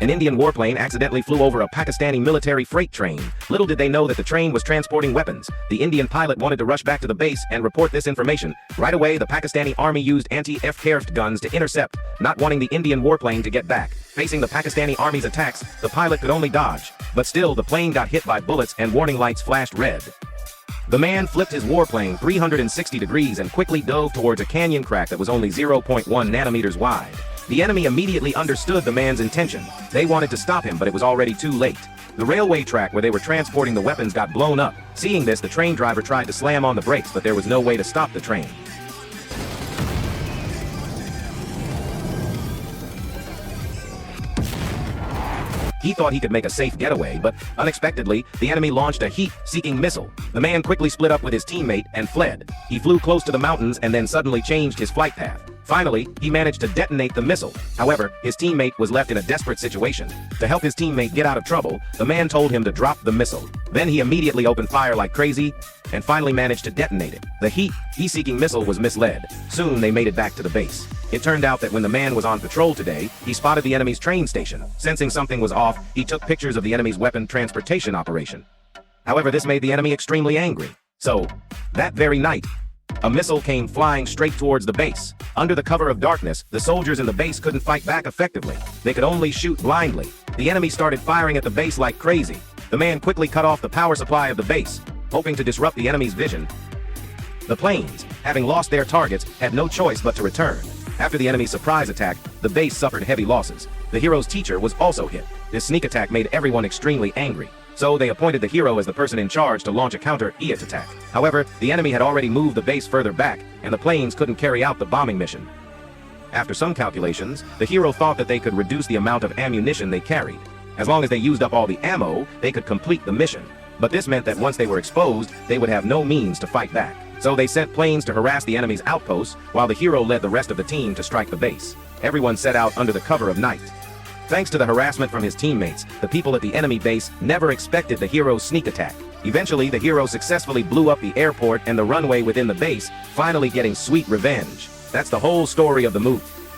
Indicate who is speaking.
Speaker 1: An Indian warplane accidentally flew over a Pakistani military freight train. Little did they know that the train was transporting weapons. The Indian pilot wanted to rush back to the base and report this information. Right away, the Pakistani army used anti-aircraft guns to intercept, not wanting the Indian warplane to get back. Facing the Pakistani army's attacks, the pilot could only dodge. But still, the plane got hit by bullets and warning lights flashed red. The man flipped his warplane 360 degrees and quickly dove towards a canyon crack that was only 0.1 nanometers wide. The enemy immediately understood the man's intention. They wanted to stop him, but it was already too late. The railway track where they were transporting the weapons got blown up. Seeing this, the train driver tried to slam on the brakes, but there was no way to stop the train. He thought he could make a safe getaway, but unexpectedly, the enemy launched a heat-seeking missile. The man quickly split up with his teammate and fled. He flew close to the mountains and then suddenly changed his flight path. Finally, he managed to detonate the missile. However, his teammate was left in a desperate situation. To help his teammate get out of trouble, the man told him to drop the missile. Then he immediately opened fire like crazy and finally managed to detonate it. The heat-seeking missile was misled. Soon they made it back to the base. It turned out that when the man was on patrol today, he spotted the enemy's train station. Sensing something was off, he took pictures of the enemy's weapon transportation operation. However, this made the enemy extremely angry. So, that very night, a missile came flying straight towards the base. Under the cover of darkness, the soldiers in the base couldn't fight back effectively. They could only shoot blindly. The enemy started firing at the base like crazy. The man quickly cut off the power supply of the base, hoping to disrupt the enemy's vision. The planes, having lost their targets, had no choice but to return. After the enemy's surprise attack, the base suffered heavy losses. The hero's teacher was also hit. This sneak attack made everyone extremely angry. So they appointed the hero as the person in charge to launch a counter-EAT attack. However, the enemy had already moved the base further back, and the planes couldn't carry out the bombing mission. After some calculations, the hero thought that they could reduce the amount of ammunition they carried. As long as they used up all the ammo, they could complete the mission. But this meant that once they were exposed, they would have no means to fight back. So they sent planes to harass the enemy's outposts, while the hero led the rest of the team to strike the base. Everyone set out under the cover of night. Thanks to the harassment from his teammates, the people at the enemy base never expected the hero's sneak attack. Eventually, the hero successfully blew up the airport and the runway within the base, finally getting sweet revenge. That's the whole story of the movie.